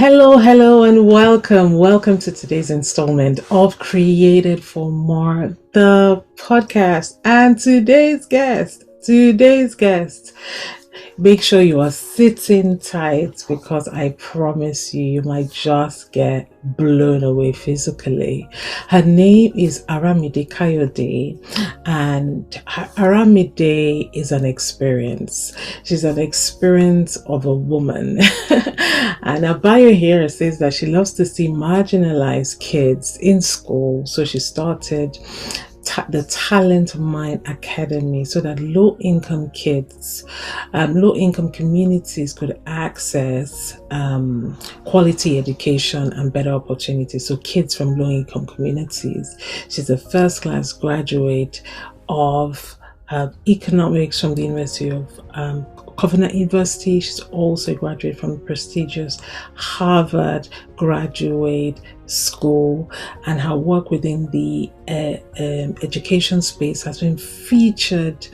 Hello, and welcome. Welcome to today's installment of Created for More, the podcast. And today's guest, make sure you are sitting tight because I promise you might just get blown away physically. Her name is Aramide Kayode, and Aramide is an experience. She's an experience of a woman. And her bio here says that she loves to see marginalized kids in school. So she started the Talent Mind Academy so that low-income kids, low-income communities could access quality education and better opportunities. So kids from low-income communities. She's a first-class graduate of economics from the University of Covenant University. She's also a graduate from the prestigious Harvard Graduate School, and her work within the education space has been featured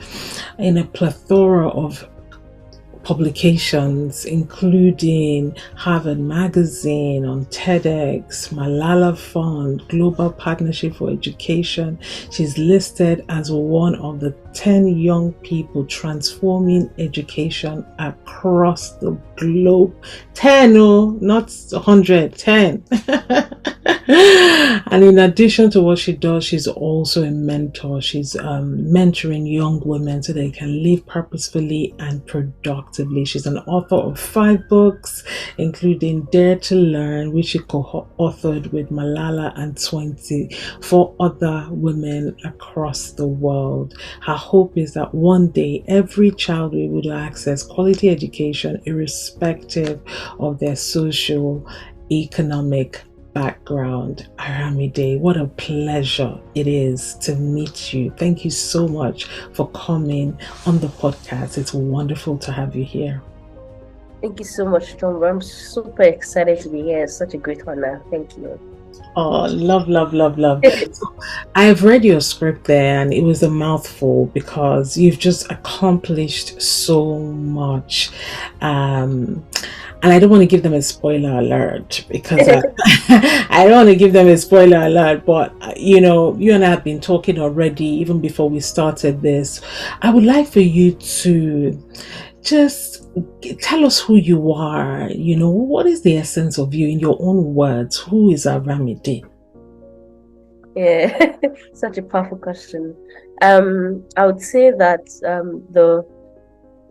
in a plethora of publications, including Harvard Magazine, on TEDx, Malala Fund, Global Partnership for Education. She's listed as one of the 10 young people transforming education across the globe. 10, oh, not 100, 10. And in addition to what she does, she's also a mentor. She's mentoring young women so they can live purposefully and productively. She's an author of 5 books, including Dare to Learn, which she co-authored with Malala and 24 other women across the world. Her hope is that one day every child will be able to access quality education irrespective of their social, economic background. Aramide, what a pleasure it is to meet you. Thank you so much for coming on the podcast. It's wonderful to have you here. Thank you so much, Tom. I'm super excited to be here. It's such a great honor. Thank you. Oh, love. I've read your script there and it was a mouthful because you've just accomplished so much. And I don't want to give them a spoiler alert because I don't want to give them a spoiler alert, but you and I have been talking already even before we started this. I would like for you to just tell us who you are. What is the essence of you in your own words? Who is Aramide? Yeah, such a powerful question. I would say that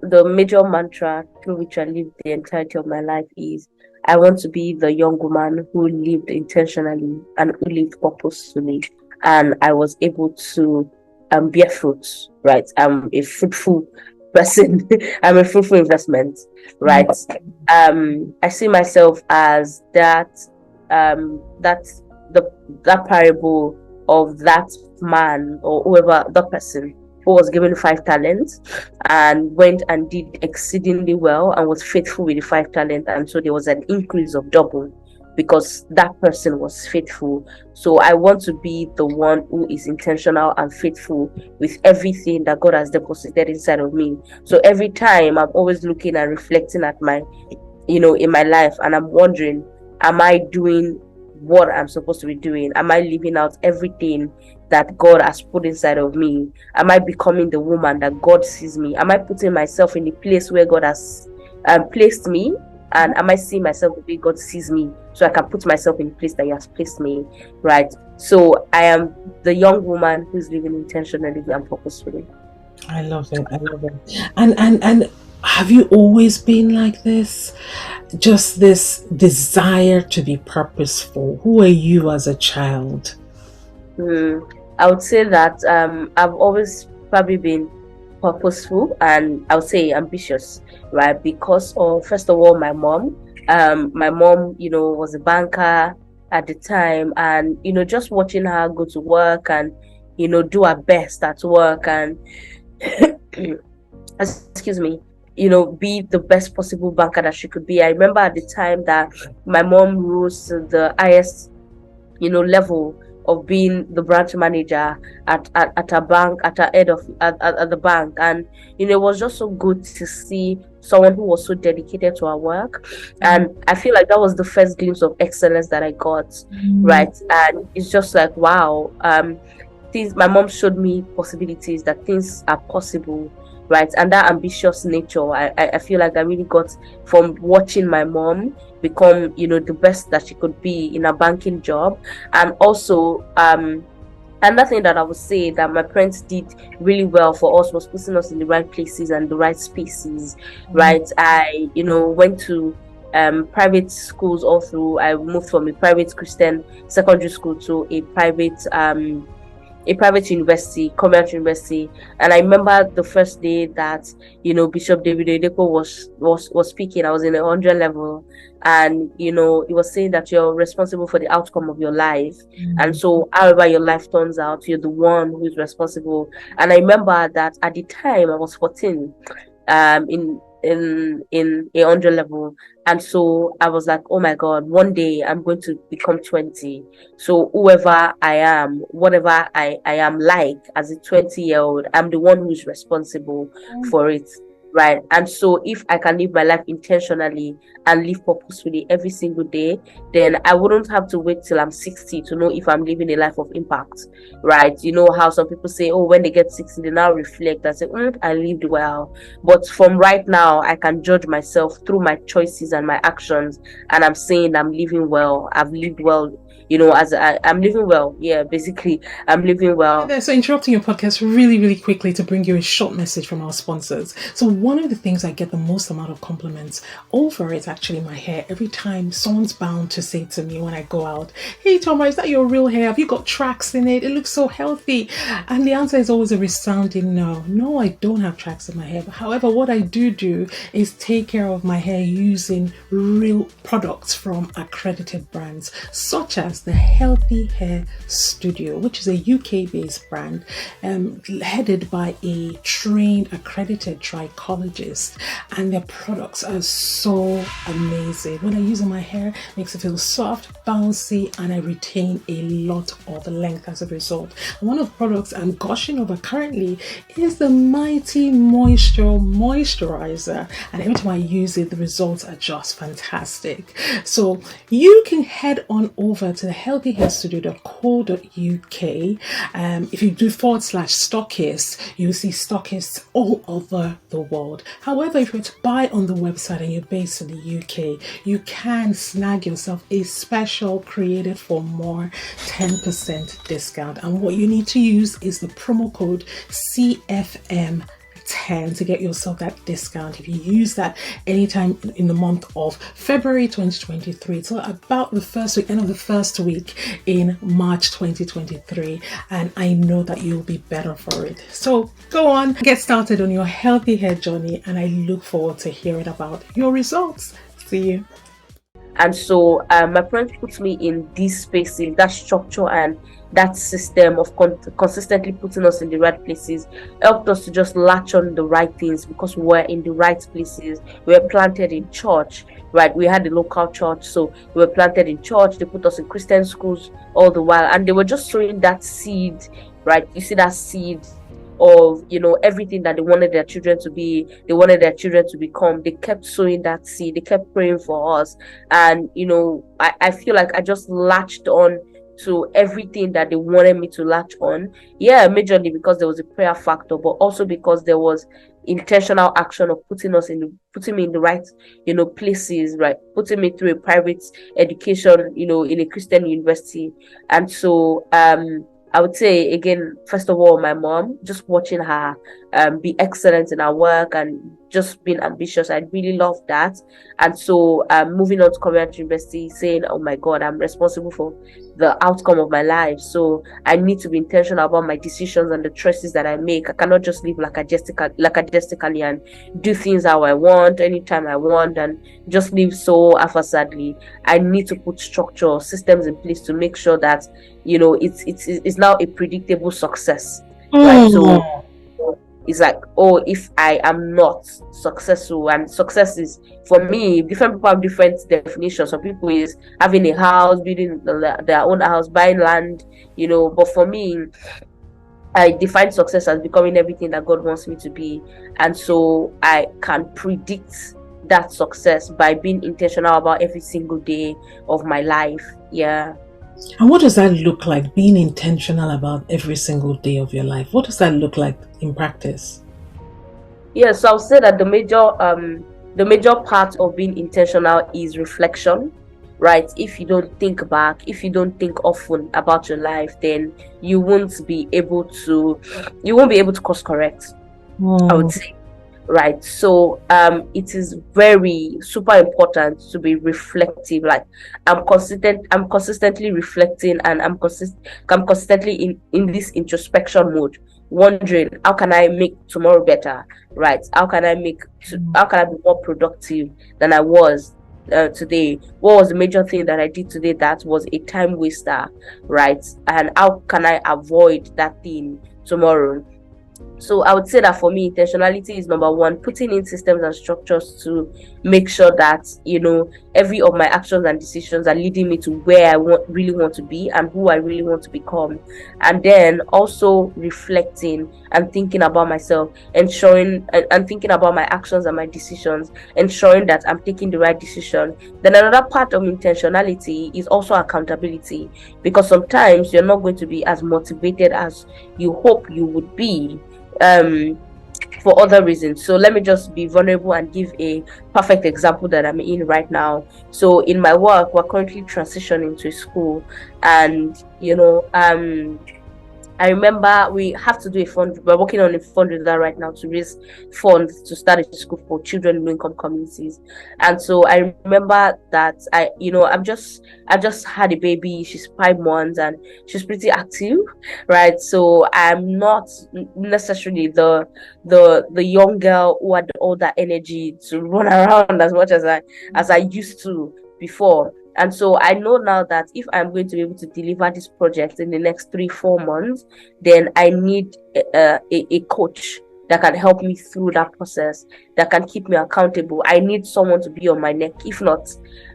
the major mantra through which I lived the entirety of my life is I want to be the young woman who lived intentionally and who lived purposefully, and I was able to bear fruit. Right, I'm a fruitful person. I'm a fruitful investment. Right. I see myself as that that parable of that man or whoever that person who was given 5 talents and went and did exceedingly well and was faithful with the 5 talents, and so there was an increase of double because that person was faithful. So I want to be the one who is intentional and faithful with everything that God has deposited inside of me. So every time I'm always looking and reflecting at my in my life, and I'm wondering, am I doing what I'm supposed to be doing? Am I living out everything that God has put inside of me? Am I becoming the woman that God sees me? Am I putting myself in the place where God has placed me? And am I seeing myself the way God sees me, so I can put myself in the place that He has placed me? Right. So I am the young woman who's living intentionally and purposefully. I love it. And have you always been like this? Just this desire to be purposeful? Who are you as a child? I would say that I've always probably been purposeful and I would say ambitious, right? Because of, first of all, my mom. My mom, was a banker at the time, and just watching her go to work and do her best at work and excuse me, be the best possible banker that she could be. I remember at the time that my mom rose to the highest level of being the branch manager at a bank, at a head of at the bank. And it was just so good to see someone who was so dedicated to our work. And I feel like that was the first glimpse of excellence that I got, right? And it's just like, wow, things, my mom showed me possibilities, that things are possible, right? And that ambitious nature, I feel like I really got from watching my mom become, the best that she could be in a banking job. And also, another thing that I would say that my parents did really well for us was putting us in the right places and the right spaces, right? I, went to private schools all through. I moved from a private Christian secondary school to a private university, community university. And I remember the first day that, Bishop David Oyedepo was speaking. I was in a 100 level, and, he was saying that you're responsible for the outcome of your life. And so however your life turns out, you're the one who's responsible. And I remember that at the time I was 14, in a 100 level. And so I was like, oh my God, one day I'm going to become 20. So whoever I am, whatever I am like as a 20-year-old, I'm the one who's responsible for it. Right. And so if I can live my life intentionally and live purposefully every single day, then I wouldn't have to wait till I'm 60 to know if I'm living a life of impact. Right. You know how some people say, oh, when they get 60, they now reflect and say, I lived well. But from right now, I can judge myself through my choices and my actions. And I'm saying I'm living well. I've lived well. As I'm living well. Yeah, basically, I'm living well. So interrupting your podcast really, really quickly to bring you a short message from our sponsors. So one of the things I get the most amount of compliments over is actually my hair. Every time someone's bound to say to me when I go out, hey Toma, is that your real hair? Have you got tracks in it? It looks so healthy. And the answer is always a resounding no. No, I don't have tracks in my hair. However, what I do is take care of my hair using real products from accredited brands, such as the Healthy Hair Studio, which is a UK-based brand headed by a trained accredited trichologist, and their products are so amazing. When I use it on my hair, it makes it feel soft, bouncy, and I retain a lot of length as a result. And one of the products I'm gushing over currently is the Mighty Moisture Moisturizer, and every time I use it, the results are just fantastic. So you can head on over to the healthyhairstudio.co.uk. If you do /stockists, you'll see stockists all over the world. However, if you're to buy on the website and you're based in the UK, you can snag yourself a special created for more 10% discount. And what you need to use is the promo code CFM10 to get yourself that discount. If you use that anytime in the month of February 2023, so about the first week, end of the first week in March 2023, and I know that you'll be better for it. So go on, get started on your healthy hair journey, and I look forward to hearing about your results. See you. And so my parents put me in this space, in that structure and that system of consistently putting us in the right places, helped us to just latch on the right things because we were in the right places. We were planted in church, right? We had a local church, so we were planted in church. They put us in Christian schools all the while, and they were just sowing that seed, right? You see that seed of everything that they wanted their children to be, they wanted their children to become. They kept sowing that seed, they kept praying for us. And I feel like I just latched on to everything that they wanted me to latch on. Yeah, majorly because there was a prayer factor, but also because there was intentional action of putting me in the right places, right? Putting me through a private education, in a Christian university. And so I would say again, first of all, my mom, just watching her be excellent in her work and just being ambitious. I really love that. And so moving on to community university, saying, oh my God, I'm responsible for the outcome of my life. So I need to be intentional about my decisions and the choices that I make. I cannot just live lackadaisically and do things how I want, anytime I want, and just live so haphazardly. I need to put structure, systems in place to make sure that, it's now a predictable success. Right. So It's like, oh, if I am not successful, and success is, for me, different people have different definitions. Some people is having a house, building their own house, buying land, but for me, I define success as becoming everything that God wants me to be. And so I can predict that success by being intentional about every single day of my life. Yeah. And what does that look like, being intentional about every single day of your life? What does that look like in practice? Yeah, so I'll say that the major part of being intentional is reflection, right? If you don't think back, if you don't think often about your life, then you won't be able to course correct, I would Mm. say. Right, so it is very super important to be reflective. Like, I'm consistently reflecting, and I'm consistently in this introspection mode, wondering, how can I make tomorrow better? Right, how can I be more productive than I was today? What was the major thing that I did today that was a time waster? Right, and how can I avoid that thing tomorrow? So I would say that for me, intentionality is number one, putting in systems and structures to make sure that, every of my actions and decisions are leading me to where really want to be and who I really want to become. And then also reflecting and thinking about myself, ensuring and thinking about my actions and my decisions, ensuring that I'm taking the right decision. Then another part of intentionality is also accountability, because sometimes you're not going to be as motivated as you hope you would be, for other reasons. So let me just be vulnerable and give a perfect example that I'm in right now. So in my work, we're currently transitioning to school, and I remember we have to do a fund. We're working on a fundraiser right now to raise funds to start a school for children in low-income communities. And so I remember that I just had a baby. She's 5 months and she's pretty active, right? So I'm not necessarily the young girl who had all that energy to run around as much as I used to before. And so I know now that if I'm going to be able to deliver this project in the next 3-4 months, then I need a coach that can help me through that process, that can keep me accountable. I need someone to be on my neck. If not,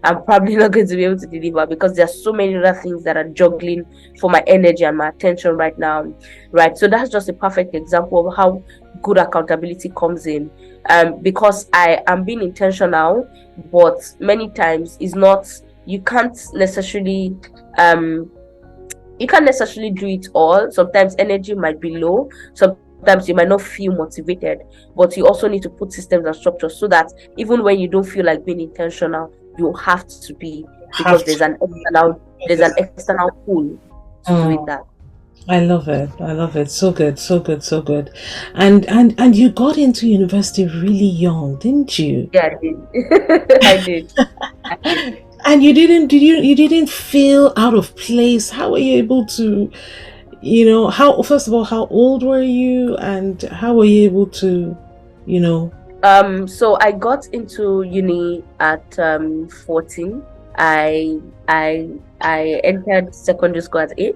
I'm probably not going to be able to deliver, because there's so many other things that are juggling for my energy and my attention right now. Right. So that's just a perfect example of how good accountability comes in. Because I am being intentional, but many times is not, you can't necessarily do it all. Sometimes energy might be low, sometimes you might not feel motivated, but you also need to put systems and structures so that even when you don't feel like being intentional, you have to be, because Have there's to. an external pull to do it. Mm. That I love it. I love it. So good. So good. So good. And you got into university really young, didn't you? Yeah, I did. I did. And you didn't feel out of place. How were you able to, how, first of all, how old were you and how were you able to, you know, So I got into uni at 14. I entered secondary school at 8.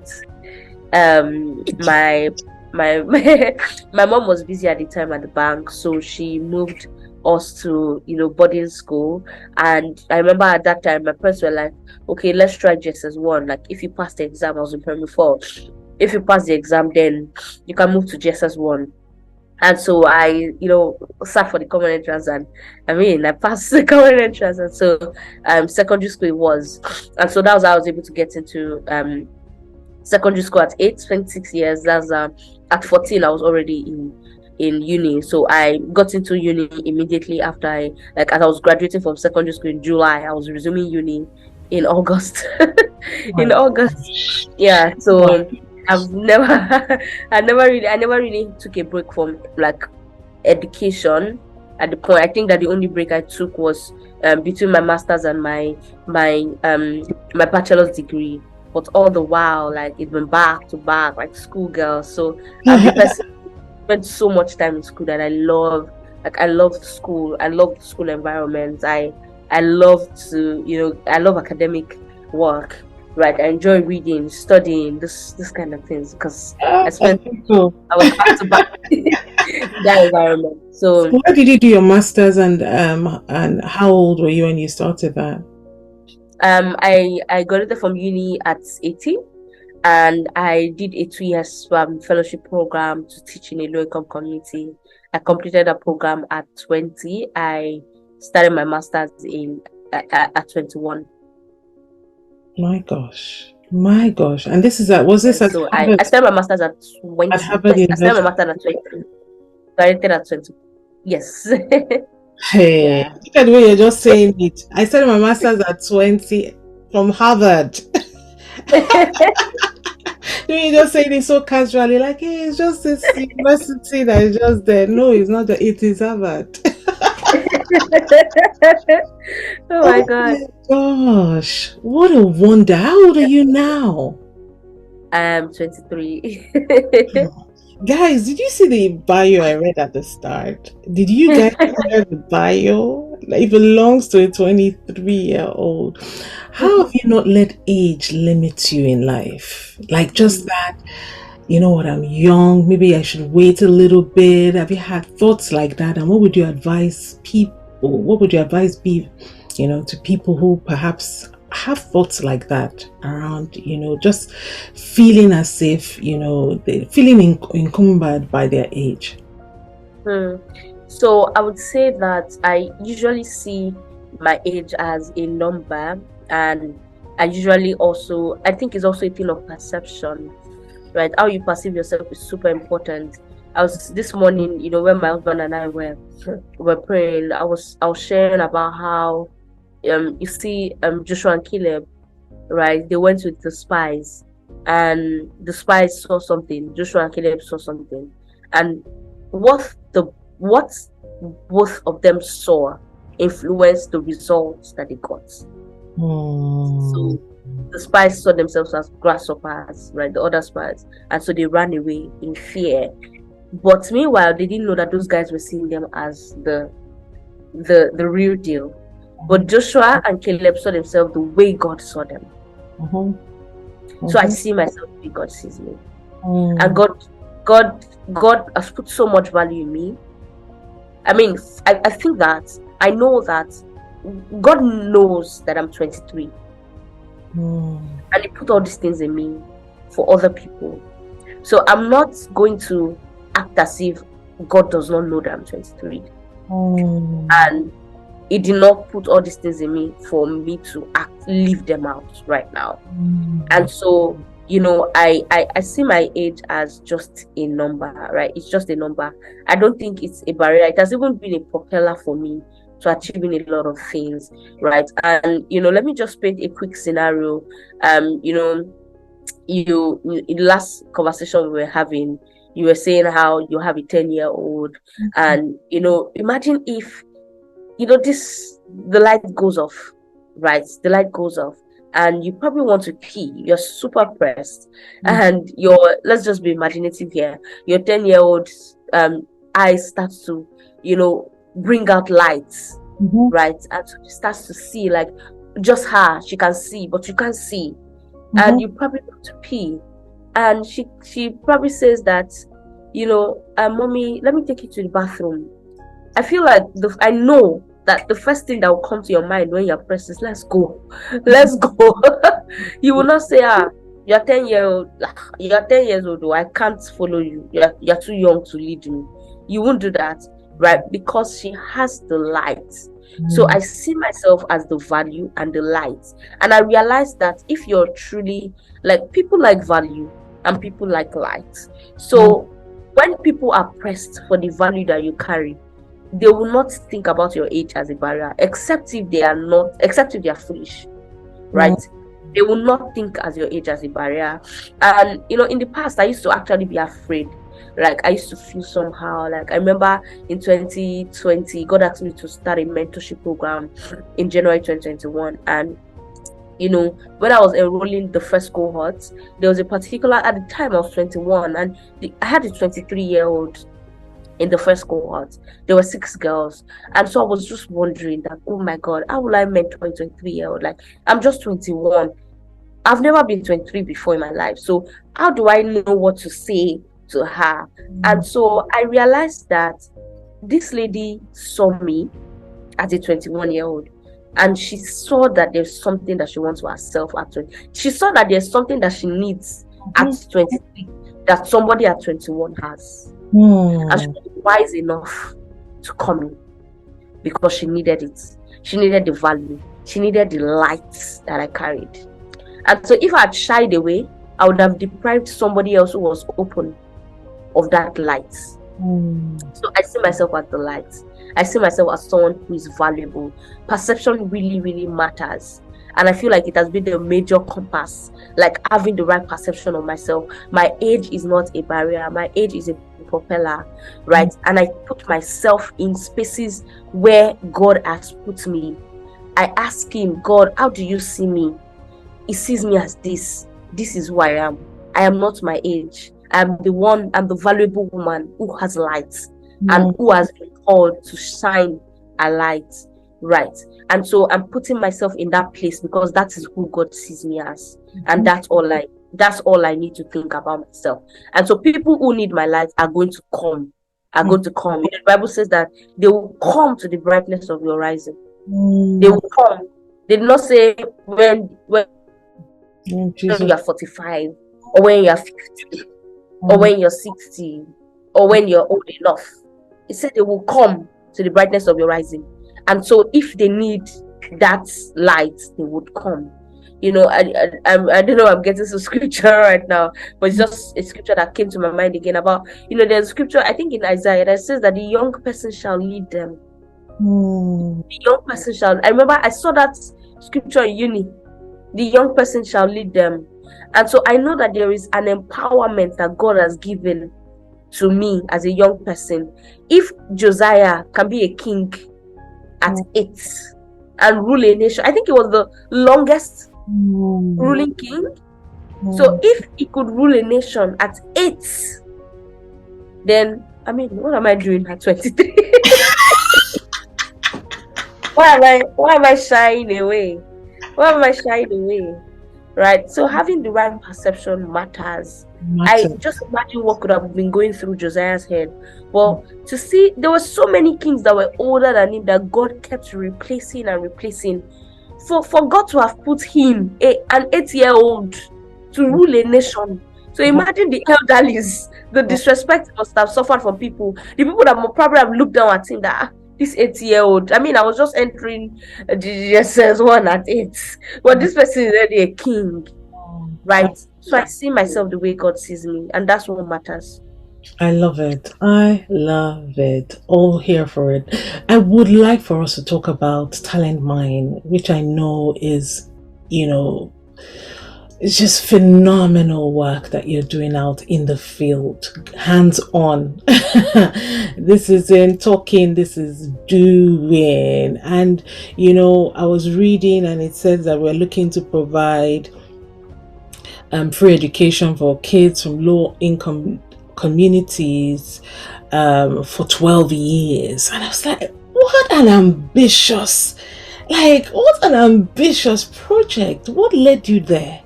My my mom was busy at the time at the bank, so she moved us to boarding school. And I remember at that time my parents were like, okay, let's try JSS1. Like, if you pass the exam, I was in primary 4, if you pass the exam, then you can move to JSS1. And so I, sat for the common entrance, and I passed the common entrance. And so secondary school it was. And so that was how I was able to get into secondary school at 8, spent 6 years. That's at 14 I was already in uni. So I got into uni immediately after as I was graduating from secondary school in July. I was resuming uni in August. In my August. Yeah. wow. So I've never I never really took a break from education. At the point, I think that the only break I took was between my master's and my bachelor's degree. But all the while, it's been back to back, like schoolgirl. So I'm the person who spent so much time in school that I love school. I love the school environment. I love I love academic work. Right. I enjoy reading, studying, this kind of things, because I I spent think so. I was back to back. that environment. So So where did you do your masters, and how old were you when you started that? I graduated from uni at 18, and I did a 2 years fellowship program to teach in a low income community. I completed a program at 20. I started my masters in at 21. My gosh. My gosh. And this is was this Yes, at so I Harvard, started my masters at at 20. Harvard Yes, I started University? my masters at 20. Graduated at 20. Yes. Hey, Yeah. look at the way you're just saying it. I started my master's at 20 from Harvard. You just saying it so casually, like, hey, it's just this university that is just there. No, it's not. It is Harvard. Oh my Oh God. my gosh. What a wonder. How old are you now? I am 23. Guys, did you see the bio I read at the start? Did you guys hear the bio? Like, it belongs to a 23-year-old. How have you not let age limit you in life? Like, just that, you know what, I'm young, maybe I should wait a little bit. Have you had thoughts like that? And what would you advise people? What would your advice be, to people who perhaps have thoughts like that around, just feeling as if, they feeling encumbered by their age? Hmm. So I would say that I usually see my age as a number, and I think it's also a thing of perception, right? How you perceive yourself is super important. I was this morning, when my husband and I were praying, I was sharing about how you see Joshua and Caleb, right? They went with the spies, and the spies saw something. Joshua and Caleb saw something, and what the what both of them saw influenced the results that they got. Hmm. So the spies saw themselves as grasshoppers, right? The other spies, and so they ran away in fear. But meanwhile, they didn't know that those guys were seeing them as the real deal. But Joshua and Caleb saw themselves the way God saw them. Mhm, So I mhm, see myself the way God sees me. And mm, God God has put so much value in me. I mean, I think that I know that God knows that I'm 23, mm, and He put all these things in me for other people. So I'm not going to act as if God does not know that I'm 23. mm, And He did not put all these things in me for me to leave them out right now. And mm, so, I see my age as just a number, right? It's just a number. I don't think it's a barrier. It has even been a propeller for me to achieving a lot of things, right? And let me just paint a quick scenario. Um, you know, in the last conversation we were having, you were saying how you have a 10-year-old, and imagine if this the light goes off, right? The light goes off, and you probably want to pee. You're super pressed, mm, and let's just be imaginative here. Your 10-year-old eyes start to bring out lights, mhm, right? And so she starts to see, like, just her, she can see, but you can't see, and mhm, you probably want to pee, and she probably says that, mommy, let me take you to the bathroom. I feel like I know that the first thing that will come to your mind when you're pressed is, let's go, let's go. You will not say, you're 10 year old, you're 10 years old, though, I can't follow you. You're too young to lead me. You won't do that, right? Because she has the light. So mm, I see myself as the value and the light. And I realize that if you're truly, like, people like value and people like light. mm, So when people are pressed for the value that you carry, they will not think about your age as a barrier, except if they are foolish, mm, right? They will not think as your age as a barrier. And in the past, I used to actually be afraid. Like, I used to feel somehow. Like, I remember in 2020, God asked me to start a mentorship program in January 2021. And when I was enrolling the first cohort, there was a particular, at the time I was 21, and I had a 23-year-old in the first cohort. There were 6 girls, and so I was just wondering that, oh my God, how will I mentor a 23-year-old? Like, I'm just 21. I've never been 23 before in my life, so how do I know what to say to her. And so I realized that this lady saw me as a 21-year-old, and she saw that there's something that she wants for herself at 20. She saw that there's something that she needs at 23 that somebody at 21 has. And she was wise enough to come in because she needed it. She needed the value. She needed the light that I carried. And so if I had shied away, I would have deprived somebody else who was open of that light. So I see myself as the light. I see myself as someone who is valuable. Perception really, really matters. And I feel like it has been the major compass, like having the right perception of myself. My age is not a barrier. My age is a propeller, right? And I put myself in spaces where God has put me. I ask him, God, how do you see me? He sees me as this. This is who I am. I am not my age. I'm the valuable woman who has light and who has been called to shine a light, right? And so I'm putting myself in that place because that is who God sees me as. And that's all I need to think about myself. And so people who need my light are going to come. The Bible says that they will come to the brightness of your rising. They will come. They did not say when you are 45 or when you are 50 or when you're 60 or when you're old enough. He said they will come to the brightness of your rising. And so if they need that light, they would come. I don't know, I'm getting some scripture right now, but it's just a scripture that came to my mind again about, there's a scripture, I think in Isaiah, that says that the young person shall lead them. The young person shall, I remember I saw that scripture in uni. The young person shall lead them. And so I know that there is an empowerment that God has given to me as a young person. If Josiah can be a king at 8 and rule a nation, I think he was the longest ruling king. So if he could rule a nation at 8, then what am I doing at 23? Why am I shying away? Right? So having the right perception matters. I just imagine what could have been going through Josiah's head. Well, to see there were so many kings that were older than him that God kept replacing. For God to have put him, an 8-year-old, to rule a nation. So imagine the elderlies, the disrespect must have suffered from people. The people that probably have looked down at him that this 8-year-old, I was just entering the GSS1 at 8, but this person is already a king, right? So I see myself the way God sees me, and that's what matters. I love it. All here for it. I would like for us to talk about Talent Mine, which I know is, it's just phenomenal work that you're doing out in the field, hands on. This isn't talking, this is doing. And I was reading and it says that we're looking to provide free education for kids from low income communities for 12 years. And I was like, what an ambitious project. What led you there?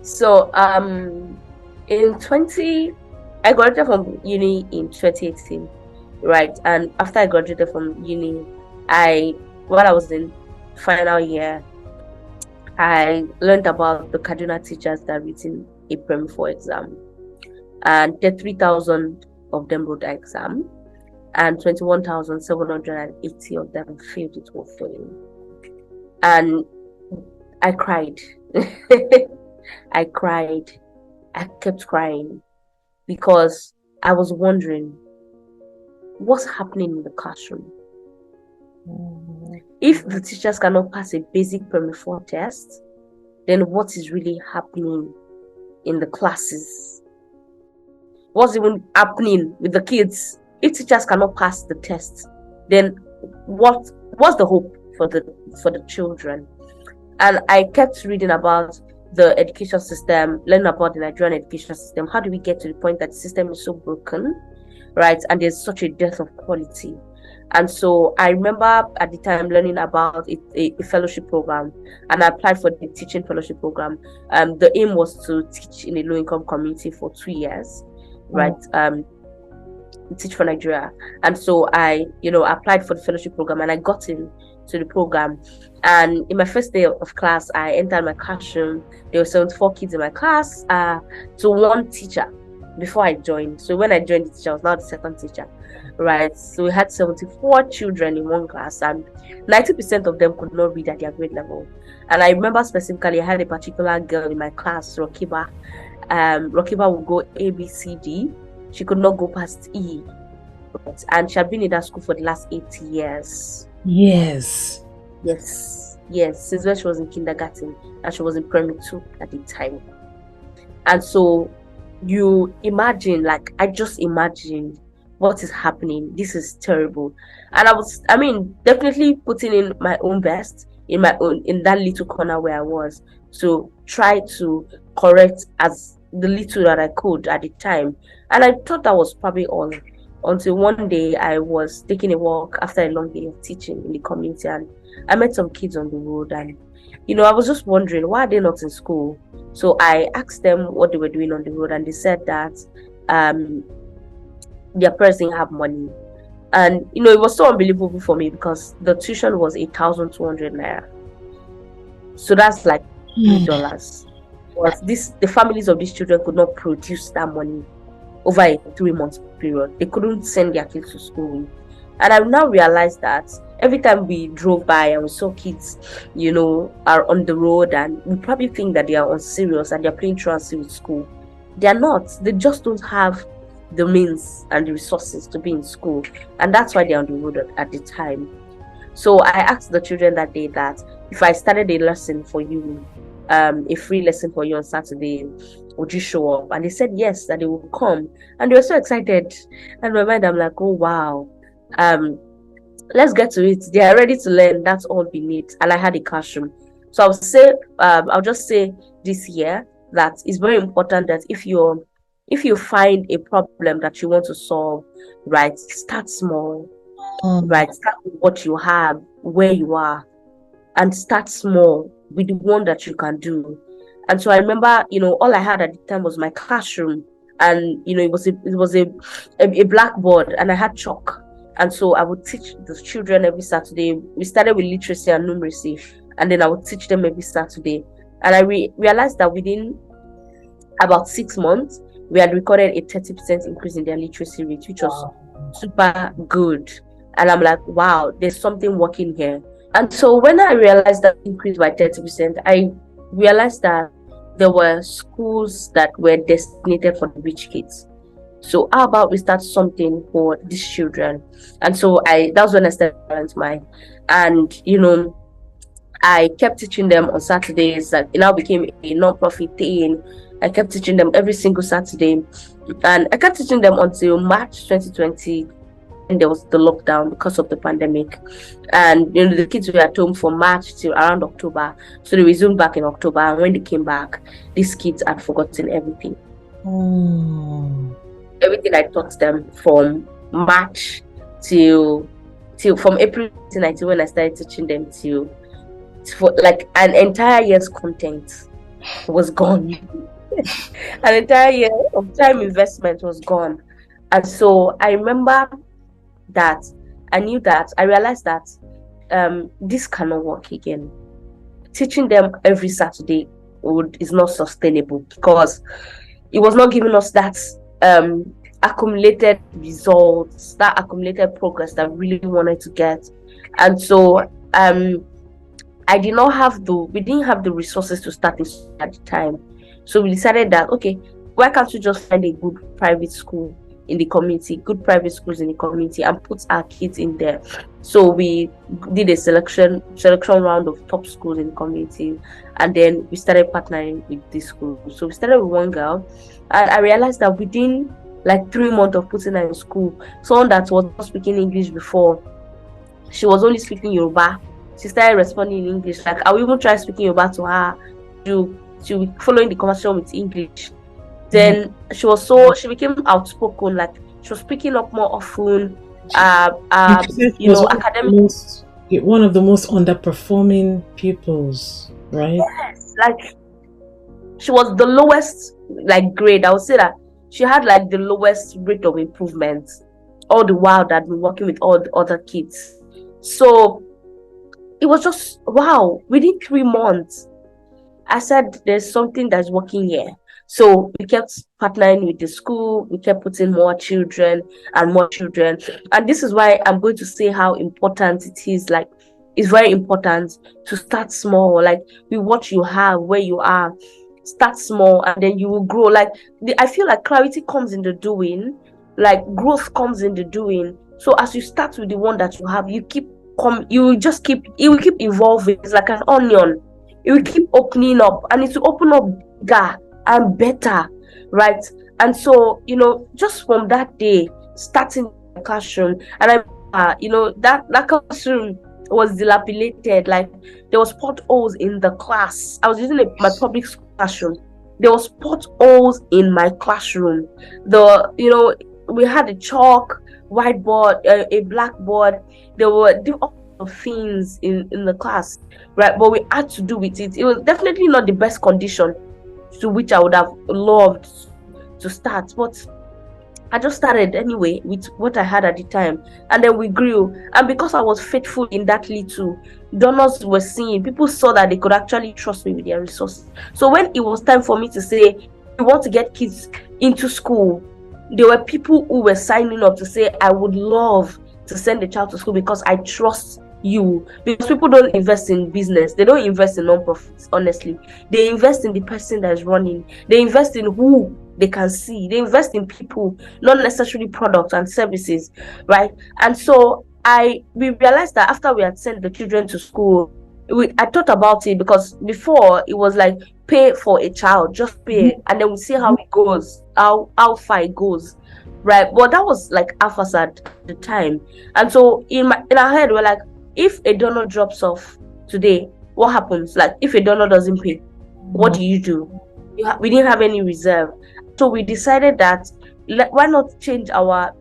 So I graduated from uni in 2018, right? And after I graduated from uni, while I was in final year, I learned about the Kaduna teachers that written a Prem 4 exam, and 3,000 of them wrote the exam, and 21,780 of them failed it or failing. And I cried. I kept crying because I was wondering what's happening in the classroom. If the teachers cannot pass a basic Prem 4 test, then what is really happening in the classes? What's even happening with the kids? If teachers cannot pass the test, then what's the hope for the children? And I kept reading about the education system, learning about the Nigerian education system. How do we get to the point that the system is so broken, right? And there's such a dearth of quality. And so I remember at the time learning about a fellowship program, and I applied for the teaching fellowship program. The aim was to teach in a low-income community for 2 years, right? Teach for Nigeria. And so I, applied for the fellowship program, and I got into the program. And in my first day of class, I entered my classroom. There were 74 kids in my class, to one teacher before I joined. So when I joined the teacher, I was now the second teacher, right? So we had 74 children in one class, and 90% of them could not read at their grade level. And I remember specifically, I had a particular girl in my class, Rokiba. Rokiba would go A, B, C, D. She could not go past E. Right? And she had been in that school for the last 8 years. Yes. Since when she was in kindergarten, and she was in primary 2 at the time. And so you imagine, like, I just imagined what is happening. This is terrible. And I mean, definitely putting in my own best in that little corner where I was, to try to correct as the little that I could at the time. And I thought that was probably all, until one day I was taking a walk after a long day of teaching in the community, and I met some kids on the road, and I was just wondering, why are they not in school? So I asked them what they were doing on the road, and they said that their parents didn't have money. And it was so unbelievable for me, because the tuition was 1,200 naira. So that's like $3. But the families of these children could not produce that money over a 3-month period. They couldn't send their kids to school. And I now realized that every time we drove by and we saw kids, are on the road, and we probably think that they are unserious and they're playing truancy with school. They are not. They just don't have the means and the resources to be in school. And that's why they're on the road at the time. So I asked the children that day that if I started a lesson for you, a free lesson for you on Saturday, would you show up? And they said yes, that they would come. And they were so excited. And in my mind, I'm like, oh wow, let's get to it. They are ready to learn. That's all we need. And I had a classroom. So I'll just say this year that it's very important that if you find a problem that you want to solve, right, start small. Right, start with what you have, where you are, and start small with the one that you can do. And so I remember, all I had at the time was my classroom, and it was a blackboard, and I had chalk. And so I would teach the children every Saturday. We started with literacy and numeracy, and then I would teach them every Saturday. And I realized that within about 6 months, we had recorded a 30% increase in their literacy rate, which was super good. And I'm like, wow, there's something working here. And so when I realized that increase by 30%, I realized that there were schools that were designated for the rich kids. So how about we start something for these children? And so that's when I started Parents Mind. And I kept teaching them on Saturdays. That it now became a non-profit thing. I kept teaching them every single Saturday. And I kept teaching them until March 2020. And there was the lockdown because of the pandemic, and the kids were at home from March till around October. So they resumed back in October, and when they came back, these kids had forgotten everything. Everything I taught them from March till from April 2019, when I started teaching them, for like an entire year's content was gone. An entire year of time investment was gone. And so I remember that I realized that this cannot work again. Teaching them every Saturday is not sustainable, because it was not giving us that accumulated results, that accumulated progress that we really wanted to get. And so we didn't have the resources to start this at the time. So we decided that, okay, why can't we just find a good private school in the community, good private schools in the community, and put our kids in there? So we did a selection round of top schools in the community, and then we started partnering with this school. So we started with one girl, and I realized that within like 3 months of putting her in school, someone that was not speaking English before, she was only speaking Yoruba, she started responding in English. Like, I will even try speaking Yoruba to her, she was following the conversation with English. Then she became outspoken, like she was picking up more often. You said she was academic. one of the most underperforming pupils, right? Like, she was the lowest like grade. I would say that she had like the lowest rate of improvement all the while that we're working with all the other kids. So it was just wow. Within 3 months, I said there's something that's working here. So we kept partnering with the school, we kept putting more children and more children. And this is why I'm going to say how important it is. Like, it's very important to start small. Like, with what you have, where you are, start small and then you will grow. Like, I feel like clarity comes in the doing, like growth comes in the doing. So as you start with the one that you have, you will just keep, it will keep evolving. It's like an onion. It will keep opening up and it will open up bigger and better, right? And so, just from that day, starting the classroom, and that classroom was dilapidated. Like, there was potholes in the class. I was using my public school classroom. There was potholes in my classroom. We had a chalk, whiteboard, a blackboard. There were of things in the class, right? But we had to do with it. It was definitely not the best condition to which I would have loved to start, but I just started anyway with what I had at the time, and then we grew. And because I was faithful in that little, donors were seeing, people saw that they could actually trust me with their resources. So when it was time for me to say we want to get kids into school, there were people who were signing up to say, I would love to send a child to school because I trust you. Because people don't invest in business, they don't invest in non-profits. Honestly, they invest in the person that is running. They invest in who they can see. They invest in people, not necessarily products and services, right? And so we realized that after we had sent the children to school, I thought about it, because before it was like, pay for a child, just pay, and then we see how it goes, how far it goes, right? But that was like a facade at the time. And so in our head, we're like, if a donor drops off today, what happens? Like, if a donor doesn't pay, what do you do? We didn't have any reserve. So we decided that why not change our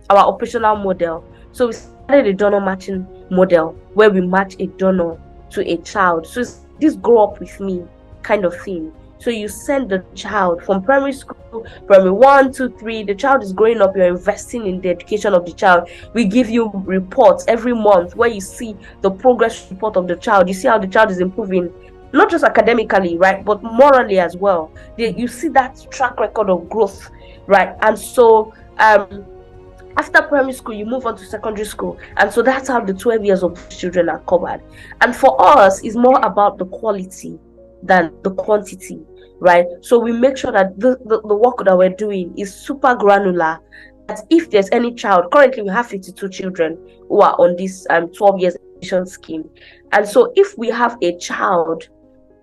operational model? So we started a donor matching model where we match a donor to a child. So it's this grow up with me kind of thing. So you send the child from primary school, primary 1, 2, 3, the child is growing up, you're investing in the education of the child. We give you reports every month where you see the progress report of the child. You see how the child is improving, not just academically, right, but morally as well. You see that track record of growth, right? And so after primary school, you move on to secondary school. And so that's how the 12 years of children are covered. And for us, it's more about the quality than the quantity, right? So we make sure that the work that we're doing is super granular. That if there's any child, currently we have 52 children who are on this 12 years education scheme. And so if we have a child,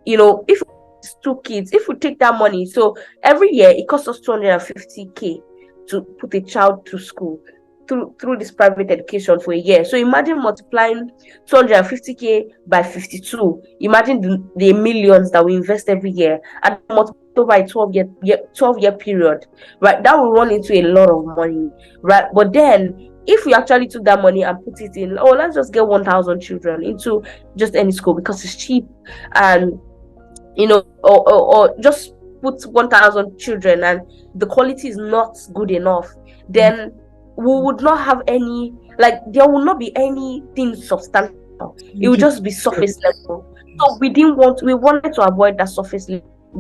if it's 2 kids, if we take that money, so every year it costs us 250K to put a child to school through this private education for a year. So imagine multiplying 250K by 52. Imagine the millions that we invest every year, and multiply by 12-year period, right? That will run into a lot of money, right? But then if we actually took that money and put it in, let's just get 1,000 children into just any school because it's cheap, and or just put 1,000 children and the quality is not good enough, then we would not have any, like, there will not be anything substantial. It will just be surface level. So we wanted to avoid that surface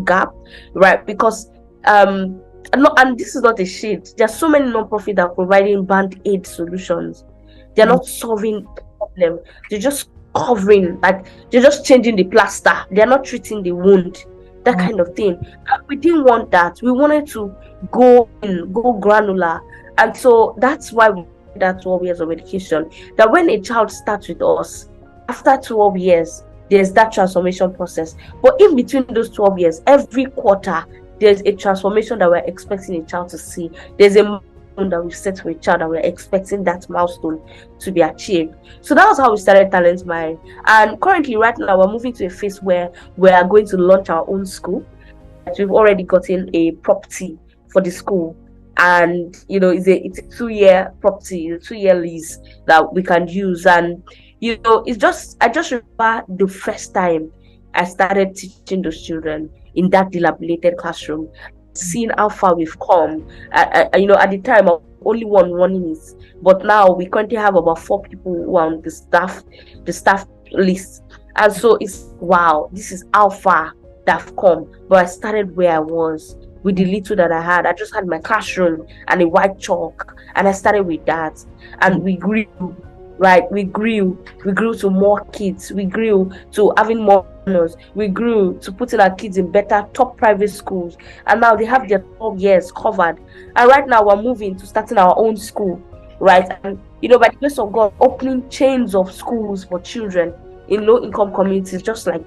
gap, right? Because and this is not a shade. There are so many non-profit that are providing band-aid solutions. They're not solving the problem. They're just covering, like they're just changing the plaster. They're not treating the wound, that kind of thing. And we didn't want that. We wanted to go granular. And so that's why we did that 12 years of education. That when a child starts with us, after 12 years, there's that transformation process. But in between those 12 years, every quarter, there's a transformation that we're expecting a child to see. There's a milestone that we've set for a child that we're expecting that milestone to be achieved. So that was how we started Talent Mind. And currently, right now, we're moving to a phase where we are going to launch our own school. We've already gotten a property for the school. and it's a 2-year property, a 2-year lease that we can use. And I just remember the first time I started teaching those children in that dilapidated classroom, seeing how far we've come. At the time I was only one running it, but now we currently have about 4 people who are on the staff list. And so it's wow, this is how far that I've come. But I started where I was with the little that I had. I just had my classroom and a white chalk, and I started with that. And we grew, right? We grew to more kids. We grew to having more honors. We grew to putting our kids in better top private schools. And now they have their 12 years covered. And right now we're moving to starting our own school, right? And by the grace of God, opening chains of schools for children in low-income communities, just like,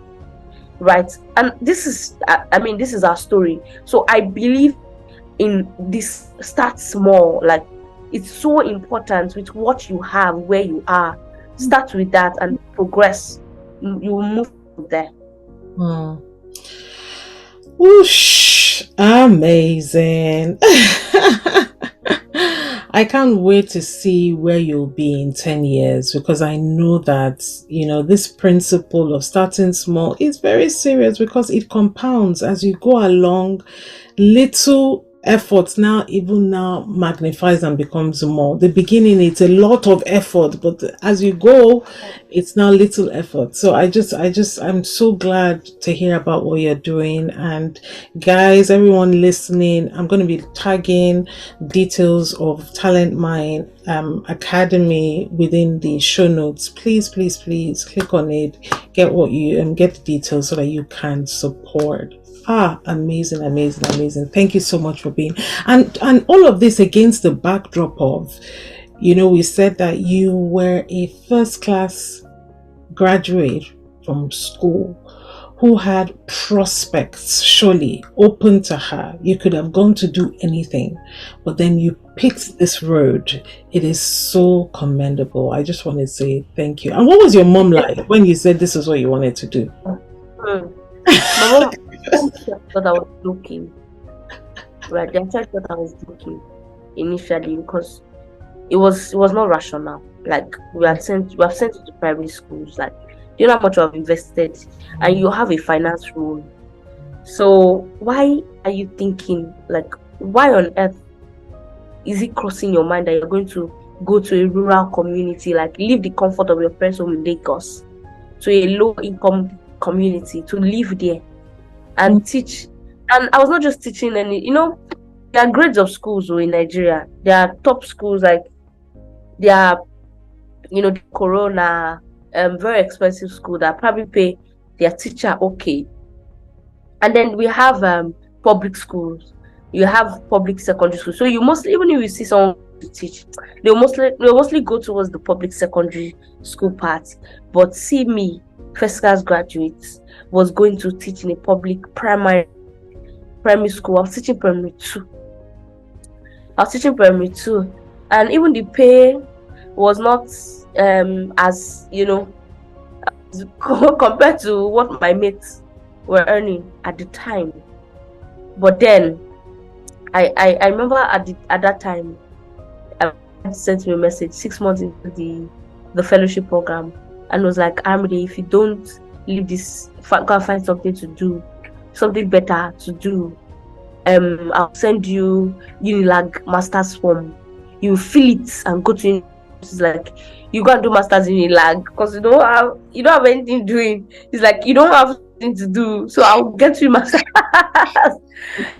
right? And this is our story. So I believe in this: start small. Like, it's so important with what you have, where you are. Start with that and progress. You will move from there. Whoosh, amazing. I can't wait to see where you'll be in 10 years, because I know that, this principle of starting small is very serious, because it compounds as you go along. Little efforts now magnifies and becomes more. The beginning, it's a lot of effort, but as you go, it's now little effort. So I'm so glad to hear about what you're doing. And guys, everyone listening, I'm going to be tagging details of Talent Mine Academy within the show notes. Please click on it, get the details so that you can support. Amazing. Thank you so much for being, and all of this against the backdrop of, we said that you were a first class graduate from school who had prospects surely open to her. You could have gone to do anything, but then you picked this road. It is so commendable. I just want to say thank you. And what was your mom like when you said this is what you wanted to do? My mom thought I was joking. Right, they actually thought I was joking initially, because it was not rational. Like, we have sent you to private schools. Like, do you know how much I've invested, and you have a finance role. So why are you thinking, like, why on earth is it crossing your mind that you're going to go to a rural community, like leave the comfort of your parents' home in Lagos to a low-income community to live there and teach? And I was not just teaching any, there are grades of schools in Nigeria. There are top schools, like there are, the Corona, very expensive school that probably pay their teacher okay. And then we have public schools. You have public secondary schools. So you mostly, even if you see someone to teach, they'll mostly go towards the public secondary school part. But see me, first class graduates, was going to teach in a public primary school. I was teaching primary 2. And even the pay was not as compared to what my mates were earning at the time. But then I remember at that time, I sent me a message 6 months into the fellowship program, and was like, Aramide, if you don't leave this, go find something to do, something better to do. I'll send you Unilag master's form. You fill it and go to. It's like, you go and do masters in Unilag because you don't have anything doing. It's like, you don't have anything to do, so I'll get you masters.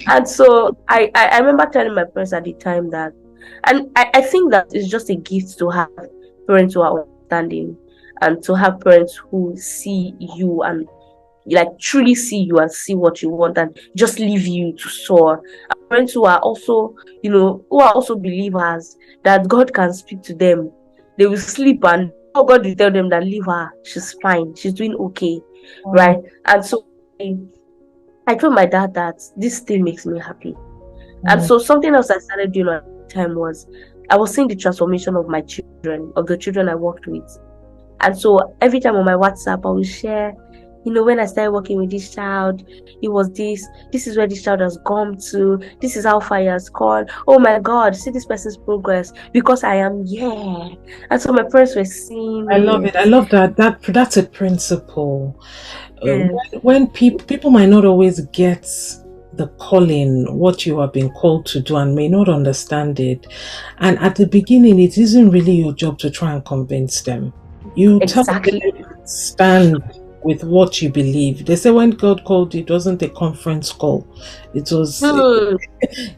And so I remember telling my parents at the time that, and I think that it's just a gift to have parents who are understanding, and to have parents who see you and like truly see you and see what you want and just leave you to soar. And parents who are also, who are also believers that God can speak to them. They will sleep and God will tell them that leave her, she's fine, she's doing okay, right? And so I told my dad that this still makes me happy. And so something else I started doing at the time was I was seeing the transformation of my children, of the children I worked with. And so every time on my WhatsApp, I will share when I started working with this child, it was this is where this child has gone to, this is how far he has gone. Oh my God, see this person's progress because I am here. And so my parents were seeing I love it. it. I love that. That's a principle. Yeah, When people might not always get the calling, what you have been called to do, and may not understand it, and at the beginning, it isn't really your job to try and convince them. You tell them, exactly. stand with what you believe. They say when God called you, it wasn't a conference call. It was Mm,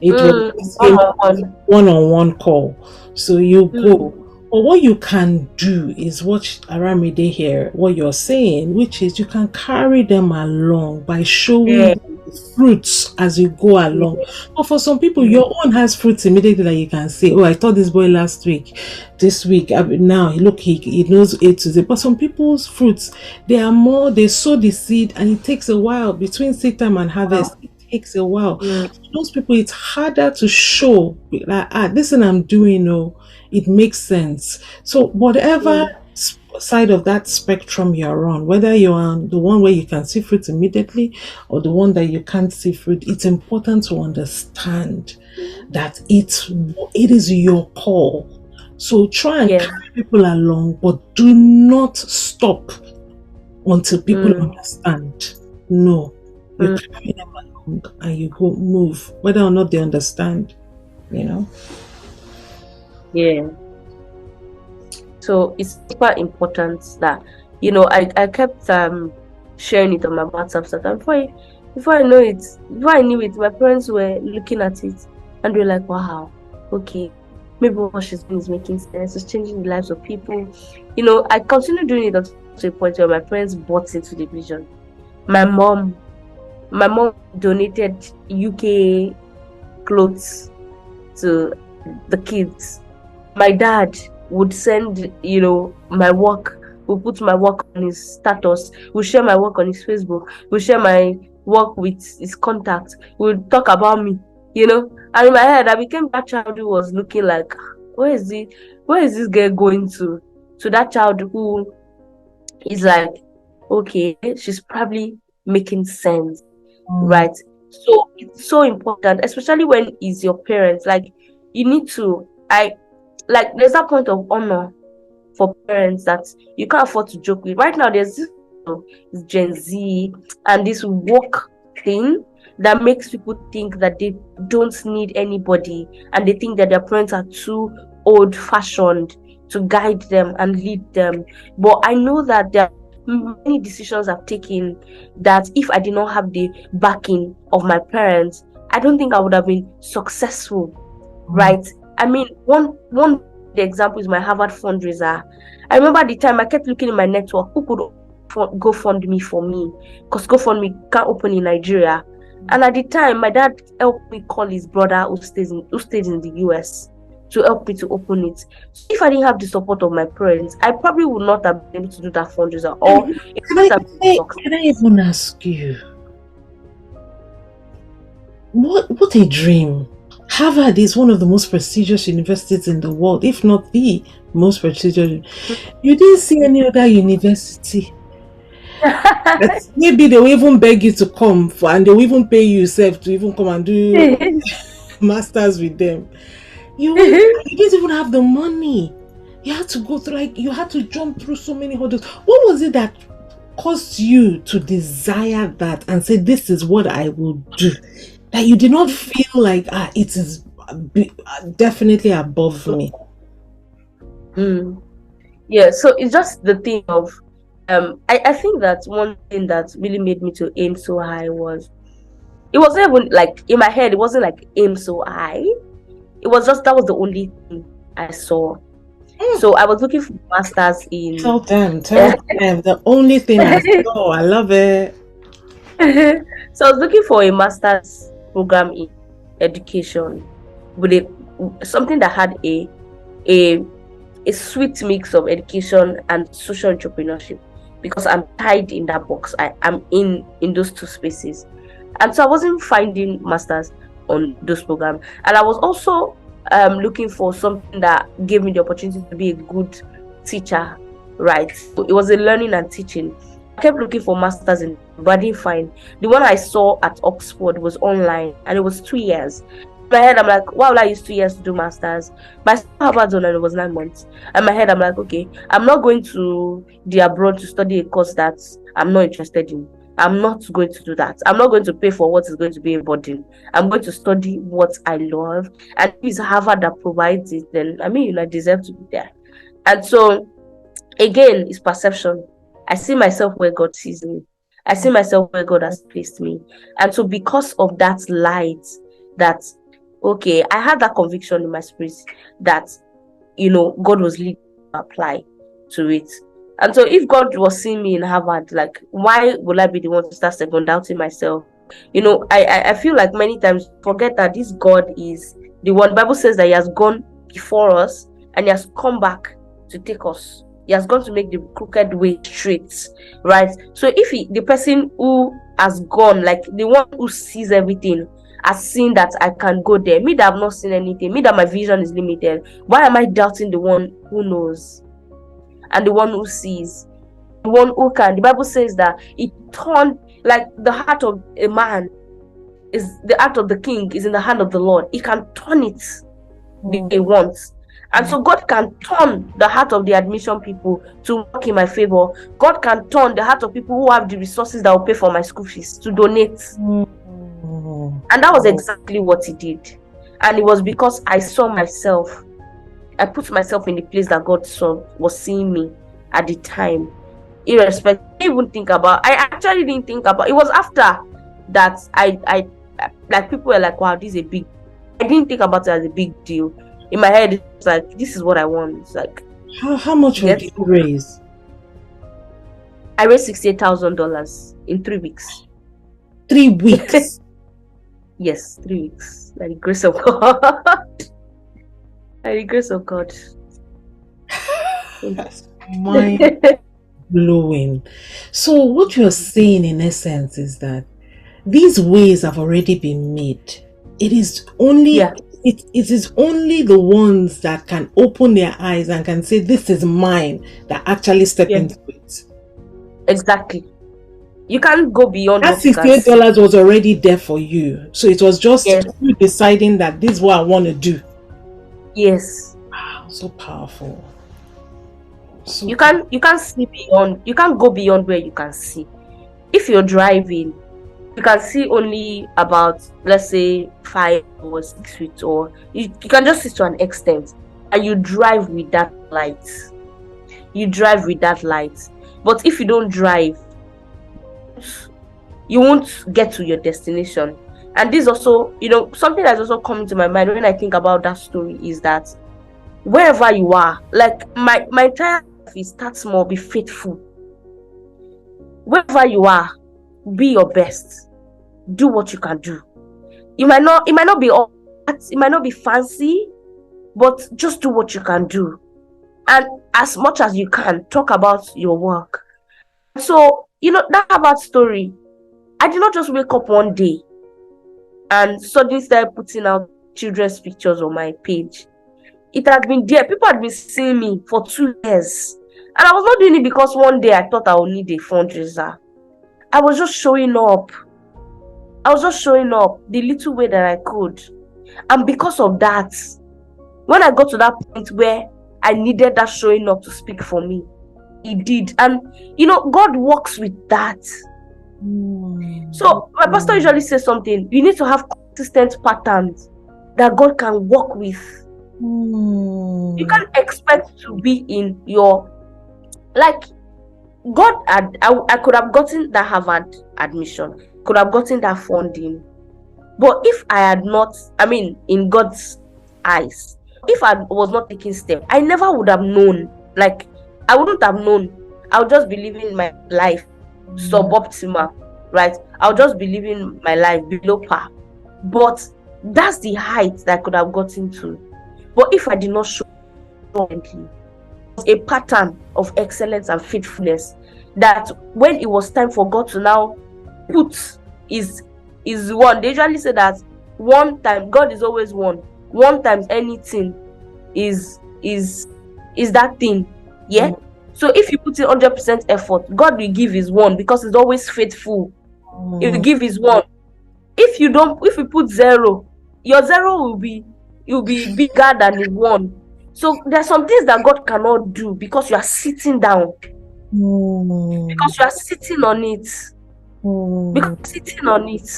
it was one on one. one-on-one call. So you go. Mm, But what you can do is what Aramide here, what you're saying, which is you can carry them along by showing yeah, them the fruits as you go yeah, along. But for some people, yeah, your own has fruits immediately that you can say, oh, I taught this boy last week, this week, now look, he knows A to Z. But some people's fruits, they sow the seed and it takes a while between seed time and harvest. wow. It takes a while. Mm, For those people, it's harder to show like, this thing I'm doing, it makes sense. So whatever mm, side of that spectrum you're on, whether you're on the one where you can see fruit immediately or the one that you can't see fruit, it's important to understand that it is your call. So try and yeah. carry people along, but do not stop until people Mm, understand. No, you mm, carry them along and you go move, whether or not they understand, you know. yeah. So it's super important that I kept sharing it on my WhatsApp status. Before I knew it, my parents were looking at it and they were like, "Wow, okay, maybe what she's doing is making sense. It's changing the lives of people." I continued doing it up to a point where my parents bought into the vision. My mom, my mom donated UK clothes to the kids. My dad would send, my work, will put my work on his status, will share my work on his Facebook, will share my work with his contacts, will talk about me, And in my head, I became that child who was looking like, where is this girl going to? To that child who is like, okay, she's probably making sense, Mm. right? So it's so important, especially when it's your parents. Like, you need to, there's that point of honor for parents that you can't afford to joke with. Right now, there's this Gen Z and this woke thing that makes people think that they don't need anybody and they think that their parents are too old fashioned to guide them and lead them. But I know that there are many decisions I've taken that if I did not have the backing of my parents, I don't think I would have been successful, Mm. right? I mean, one the example is my Harvard fundraiser. I remember at the time I kept looking in my network who could go fund me for me, because GoFundMe can't open in Nigeria. And at the time, my dad helped me call his brother who stayed in the US to help me to open it. So if I didn't have the support of my parents, I probably would not have been able to do that fundraiser, or it Can would I, not have can been I successful. can I even ask you what a dream? Harvard is one of the most prestigious universities in the world, if not the most prestigious. You didn't see any other university that maybe they will even beg you to come for, and they will even pay you yourself to even come and do masters with them. You didn't even have the money. You had to go through, like, you had to jump through so many hurdles. What was it that caused you to desire that and say, this is what I will do? That you did not feel like, it is definitely above me. Mm. Yeah, so it's just the thing of I think that one thing that really made me to aim so high was, it wasn't even like in my head, it wasn't like aim so high. It was just that was the only thing I saw. Mm, So I was looking for masters in tell them the only thing I saw. I love it. so I was looking for a master's program in education with something that had a a sweet mix of education and social entrepreneurship, because I'm tied in that box. I'm in those two spaces. And so I wasn't finding masters on those programs. And I was also looking for something that gave me the opportunity to be a good teacher, right? So it was a learning and teaching. kept looking for masters but I didn't find. The one I saw at Oxford was online, and it was 2 years. In my head, I'm like, why would I use 2 years to do masters? But I saw Harvard one, and it was 9 months. In my head, I'm like, okay, I'm not going to the abroad to study a course that I'm not interested in. I'm not going to do that. I'm not going to pay for what is going to be a burden. I'm going to study what I love. And if it's Harvard that provides it, then I deserve to be there. And so, again, it's perception. I see myself where God sees me. I see myself where God has placed me. And so, because of that light, that, okay, I had that conviction in my spirit that, God was leading me to apply to it. And so, if God was seeing me in Harvard, like, why would I be the one to start second doubting myself? I feel like many times forget that this God is the one. The Bible says that He has gone before us and He has come back to take us. He has gone to make the crooked way straight, right? So if the person who has gone, like the one who sees everything, has seen that I can go there, me that I've not seen anything, me that my vision is limited, why am I doubting the one who knows and the one who sees, the one who can? The Bible says that it turned, like, the heart of a man is the heart of the king is in the hand of the Lord. He can turn it the way He wants. And so God can turn the heart of the admission people to work in my favor. God can turn the heart of people who have the resources that will pay for my school fees to donate. And that was exactly what He did. And it was because I saw myself. I put myself in the place that God was seeing me at the time. Irrespective, I actually didn't think about it. Was after that I like, people were like, wow, this is a big. I didn't think about it as a big deal. In my head, it's like, this is what I want. It's like, how much did you raise? I raised $68,000 in 3 weeks. 3 weeks? Yes, 3 weeks. By the grace of God. By the grace of God. That's mind blowing. So what you're saying in essence is that these ways have already been made. It is only it is only the ones that can open their eyes and can say, this is mine, that actually step into it. Exactly. You can't go beyond that $68 was already there for you. So it was just you deciding that this is what I want to do. Yes. Wow, so powerful. You can't see beyond, you can't go beyond where you can see. If you're driving, you can see only about, let's say, 5 or 6 feet, or you can just see to an extent, and you drive with that light. You drive with that light. But if you don't drive, you won't get to your destination. And this also, something that's also coming to my mind when I think about that story is that wherever you are, like my entire life is start small, be faithful. Wherever you are, be your best. Do what you can do. It might not be all, it might not be fancy, but just do what you can do. And as much as you can, talk about your work. So, that Harvard story, I did not just wake up one day and suddenly start putting out children's pictures on my page. It had been there. People had been seeing me for 2 years. And I was not doing it because one day I thought I would need a fundraiser. I was just showing up. I was just showing up the little way that I could. And because of that, when I got to that point where I needed that showing up to speak for me, He did. And, God works with that. So my pastor usually says something. You need to have consistent patterns that God can work with. You can't expect to be in your, like, God I could have gotten that Harvard admission, could have gotten that funding, but if I had not, in God's eyes, if I was not taking steps, I never would have known. Like, I wouldn't have known. I would just be living my life suboptimal, right? I'll just be living my life below par. But that's the height that I could have gotten to. But if I did not show a pattern of excellence and faithfulness, that when it was time for God to now put is one, they usually say that one time God is always one times anything is that thing. So if you put in 100% effort, God will give his one, because he's always faithful. He will give his one. If you put zero, your zero will be bigger than his one. So there are some things that God cannot do because you are sitting down. Because you are sitting on it. Because sitting on it.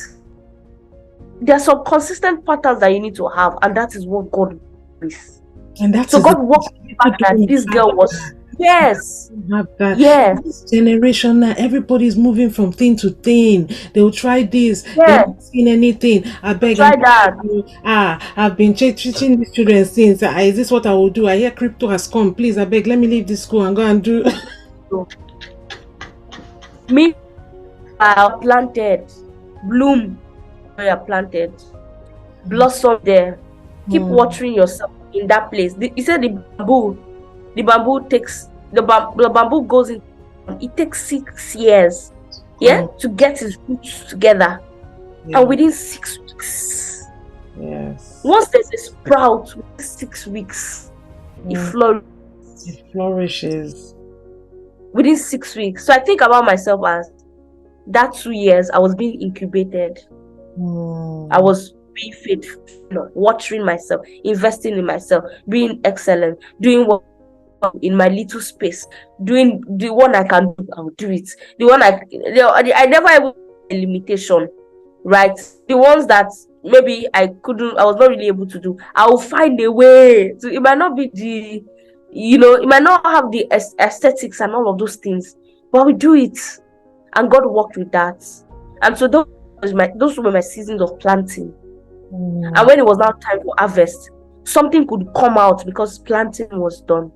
There are some consistent patterns that you need to have, and that is what God is. And that's so God worked with the fact that this girl was yes. Have that. Yes. This generation now, everybody's moving from thing to thing. They'll try this. They've not seen anything. I beg. Try that. I've been teaching these children since. Is this what I will do? I hear crypto has come. Please, I beg. Let me leave this school and go and do. Me, are planted, bloom where you're planted, blossom there. Keep watering yourself in that place. He said the bamboo takes the bamboo goes in. It takes 6 years, to get its roots together, and within 6 weeks, once there's a sprout, within 6 weeks, it flourishes within 6 weeks. So I think about myself as that 2 years I was being incubated. I was being faithful, watering myself, investing in myself, being excellent, doing what in my little space, doing the one I can do, I'll do it. The one I never have a limitation, right? The ones that maybe I was not really able to do, I will find a way. So it might not be it might not have the aesthetics and all of those things, but we do it, and God worked with that. And so those were my seasons of planting. And when it was now time for harvest, something could come out because planting was done.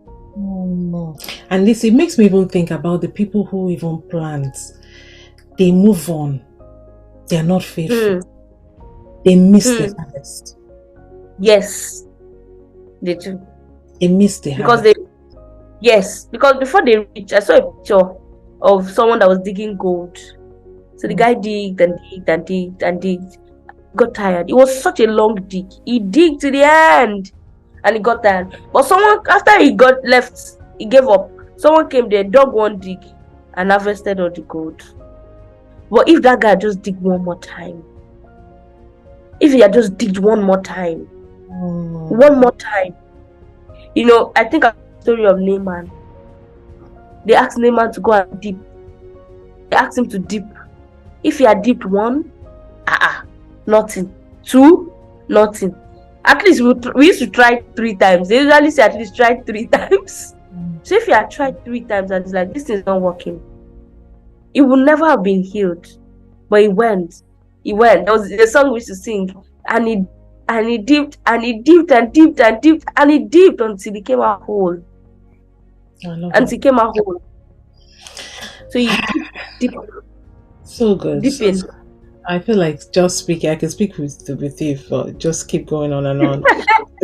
And it makes me even think about the people who even plant. They move on. They are not faithful. They miss the harvest. Yes, they do. They miss the harvest. Because before they reach, I saw a picture of someone that was digging gold. So the guy digged and digged and digged and digged. Got tired. It was such a long dig. He digged to the end and he got tired. But someone, after he got left, he gave up. Someone came there, dug one dig and harvested all the gold. But if that guy just dig one more time, if he had just digged one more time, I think a story of Naaman. They asked Naaman to go and dip. They asked him to dip. If he had dipped one, nothing. 2, nothing. At least we used to try 3 times. They usually say at least try 3 times. So if you had tried 3 times and it's like this is not working, it would never have been healed. But he went. There was a song we used to sing, and he dipped and he dipped and dipped and dipped and he dipped until he came out whole. He came out whole. So he dipped. So good. Dipping. I feel like just speaking, I can speak with you, but just keep going on and on.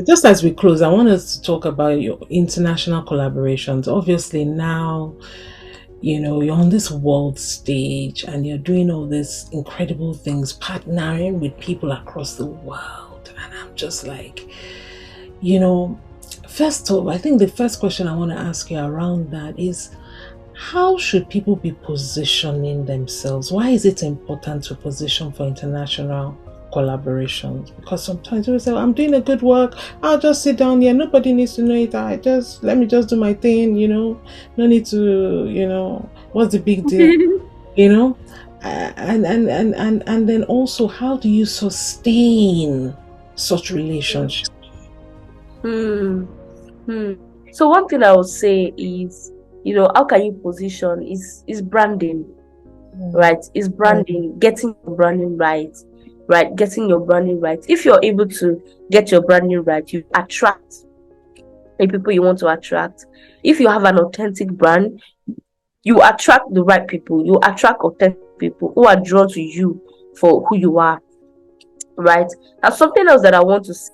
Just as we close, I want us to talk about your international collaborations. Obviously now, you're on this world stage and you're doing all these incredible things, partnering with people across the world. And I'm just like, first of all, I think the first question I want to ask you around that is, how should people be positioning themselves? Why is it important to position for international collaborations? Because sometimes we say, I'm doing a good work, I'll just sit down here, nobody needs to know it, let me just do my thing, no need to, what's the big deal? And then also, how do you sustain such relationships? So one thing I would say is, how can you position is branding, right? Is branding, getting your branding right? Getting your branding right. If you're able to get your branding right, you attract the people you want to attract. If you have an authentic brand, you attract the right people. You attract authentic people who are drawn to you for who you are, right? And something else that I want to say,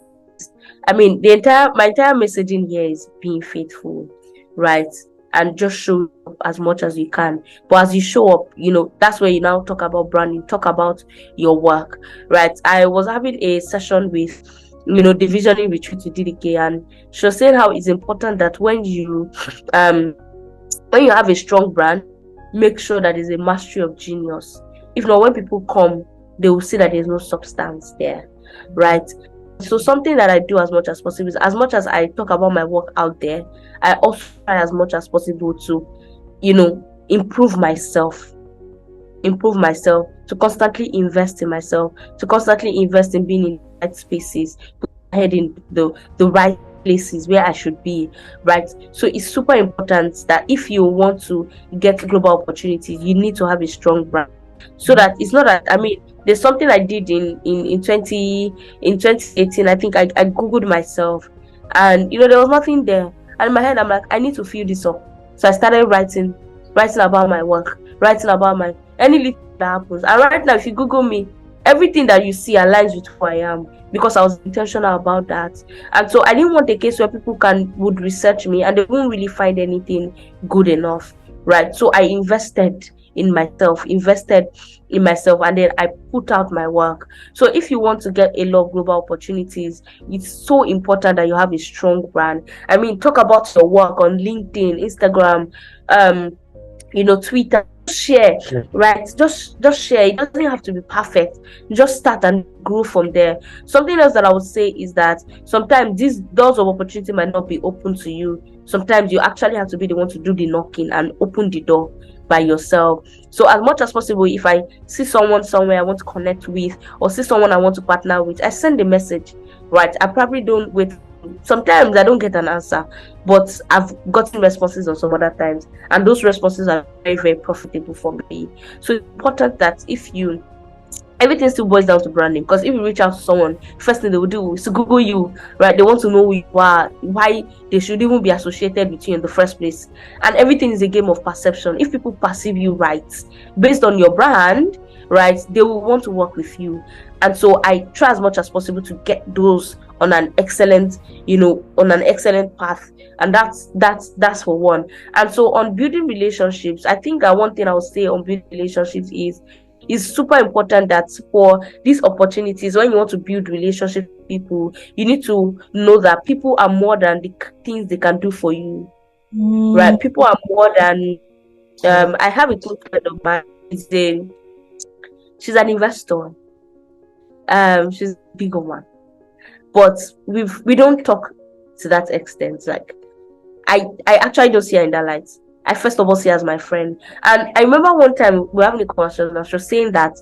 my entire messaging here is being faithful, right? And just show up as much as you can. But as you show up, that's where you now talk about branding, talk about your work, right? I was having a session with, the Visionary Retreat with DDK, and she was saying how it's important that when you when you have a strong brand, make sure that there's a mastery of genius. If not, when people come, they will see that there's no substance there, right? So something that I do as much as possible is, as much as I talk about my work out there, I also try as much as possible to, improve myself, to constantly invest in myself, to constantly invest in being in the right spaces, put my head in the right places where I should be, right? So it's super important that if you want to get global opportunities, you need to have a strong brand. So that it's not that, I mean, there's something I did in 2018. I think I googled myself, and there was nothing there. And in my head, I'm like, I need to fill this up. So I started writing about my work, writing about my any little that happens. And right now, if you Google me, everything that you see aligns with who I am, because I was intentional about that. And so I didn't want a case where people would research me and they won't really find anything good enough, right? So I invested in myself, and then I put out my work. So if you want to get a lot of global opportunities, it's so important that you have a strong brand. I mean, talk about your work on LinkedIn, Instagram, Twitter. Share, right? Just share. It doesn't have to be perfect. Just start and grow from there. Something else that I would say is that sometimes these doors of opportunity might not be open to you. Sometimes you actually have to be the one to do the knocking and open the door by yourself. So as much as possible, if I see someone somewhere I want to connect with, or see someone I want to partner with, I send a message, right? I probably don't wait. Sometimes I don't get an answer, but I've gotten responses on some other times, and those responses are very, very profitable for me. So it's important that everything still boils down to branding, because if you reach out to someone, first thing they will do is to Google you, right? They want to know who you are, why they should even be associated with you in the first place. And everything is a game of perception. If people perceive you right based on your brand, right, they will want to work with you. And so I try as much as possible to get those on an excellent path. And that's for one. And so on building relationships, I think that one thing I would say on building relationships is it's super important that for these opportunities, when you want to build relationships with people, you need to know that people are more than the things they can do for you, right? People are more than I have a close friend of mine. She's an investor. She's a bigger one, but we don't talk to that extent. Like I actually don't see her in that light. I first of all see her as my friend. And I remember one time we were having a conversation and she was saying that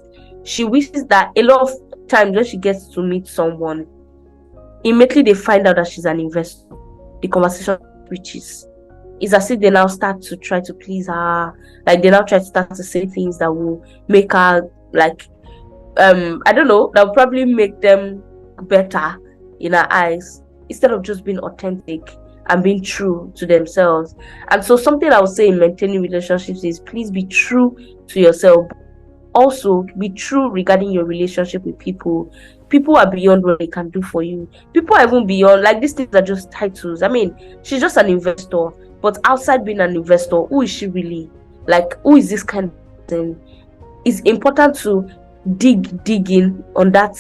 she wishes that a lot of times when she gets to meet someone, immediately they find out that she's an investor, the conversation reaches. It's as if they now start to try to please her. Like they now try to start to say things that will make her like I don't know, that will probably make them better in her eyes, instead of just being authentic and being true to themselves. And so something I would say in maintaining relationships is, please be true to yourself. Also be true regarding your relationship with people. People are beyond what they can do for you. People are even beyond, like, these things are just titles. I mean, she's just an investor, but outside being an investor, who is she really? Like, who is this kind of thing? It's important to dig in on that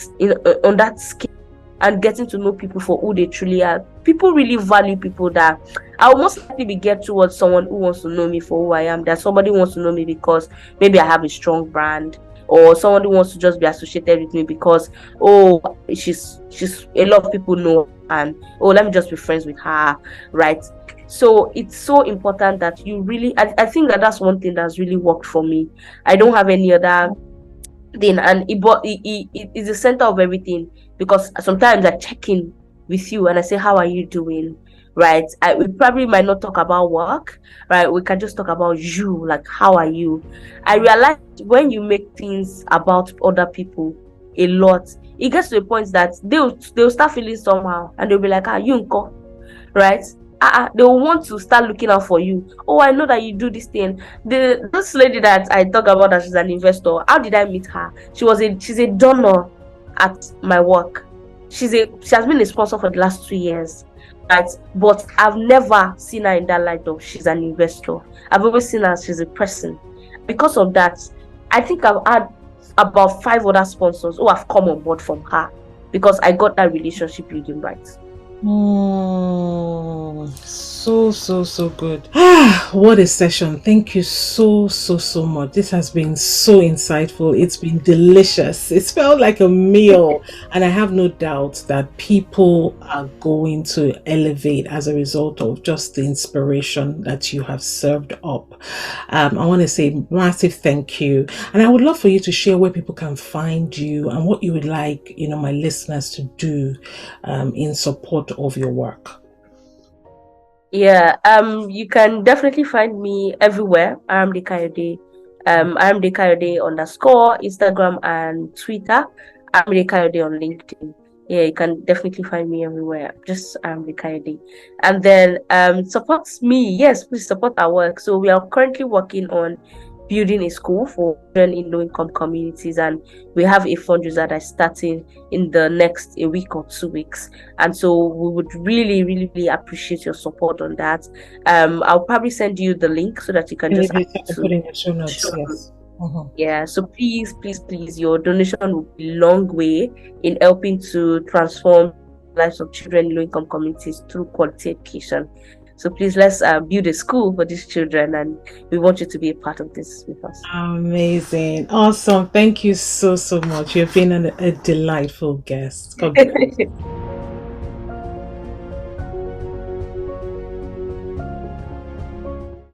scale and getting to know people for who they truly are. People really value people that I will most likely be get towards someone who wants to know me for who I am, that somebody wants to know me because maybe I have a strong brand, or someone who wants to just be associated with me because she's a lot of people know, and let me just be friends with her, right? So it's so important that you really, I think that's one thing that's really worked for me. I don't have any other thing, and it is the center of everything, because sometimes I check in with you and I say, how are you doing, right? We probably might not talk about work, right? We can just talk about you, like, how are you? I realize when you make things about other people a lot, it gets to a point that they'll start feeling somehow, and they'll be like, you unko, right? They will want to start looking out for you. I know that you do this thing. This lady that I talk about, that she's an investor, how did I meet her? She's a donor at my work. She has been a sponsor for the last 2 years, right? But I've never seen her in that light of she's an investor. I've always seen her as she's a person. Because of that, I think I've had about 5 other sponsors who have come on board from her, because I got that relationship building right. so good. Ah, what a session. Thank you so much. This has been so insightful. It's been delicious. It's felt like a meal. And I have no doubt that people are going to elevate as a result of just the inspiration that you have served up. I want to say massive thank you. And I would love for you to share where people can find you and what you would like, my listeners to do in support of your work. Yeah, you can definitely find me everywhere. Aramide Kayode, Aramide Kayode underscore Instagram and Twitter. Aramide Kayode on LinkedIn. Yeah, you can definitely find me everywhere. Just Aramide Kayode, and then support me. Yes, please support our work. So we are currently working on building a school for children in low-income communities, and we have a fundraiser that's starting in the next a week or 2 weeks. And so we would really, really, really appreciate your support on that. I'll probably send you the link so that you can just add I to. put in your show notes, yes. Yeah, so please, please, please, your donation will be a long way in helping to transform lives of children in low-income communities through quality education. So please, let's build a school for these children, and we want you to be a part of this with us. Amazing. Awesome. Thank you so much. You've been a delightful guest. God bless.